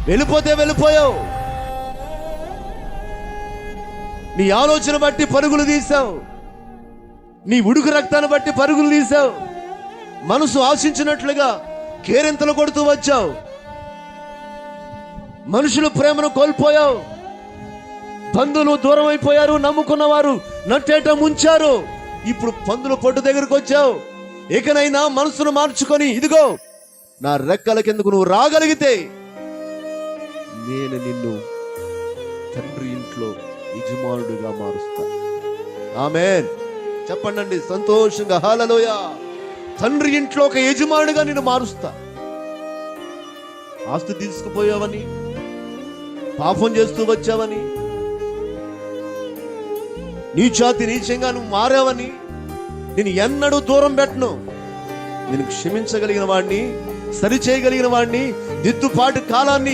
వెళ్ళిపోతే వెళ్ళిపోయావు. నీ ఆలోచన బట్టి పరుగులు తీసావు, నీ ఉడుకు రక్తాన్ని బట్టి పరుగులు తీసావు, మనసు ఆశించినట్లుగా కేరింతలు కొడుతూ వచ్చావు, మనుషుల ప్రేమను కోల్పోయావు, బంధువులు దూరం అయిపోయారు, నమ్ముకున్నవారు నట్టేట ముంచారు. ఇప్పుడు పందుల పొట్టు దగ్గరకు వచ్చావు. ఇకనైనా మనసును మార్చుకొని, ఇదిగో నా రెక్కల కిందకు నువ్వు రాగలిగితే నేను నిన్ను తండ్రి ఇంట్లో యజమానుడిగా మారుస్తా. ఆమేన్ చెప్పండి సంతోషంగా, హల్లెలూయా. తండ్రి ఇంట్లో ఒక యజమానుడిగా నిన్ను మారుస్తా. ఆస్తి తీసుకుపోయావని, పాపం చేస్తూ వచ్చావని, నీచాతి నీచంగా నువ్వు మారావని నేను ఎన్నడూ దూరం పెట్టను. నేను క్షమించగలిగిన వాడిని, సరిచేయగలిగిన వాడిని, దిద్దుపాటు కాలాన్ని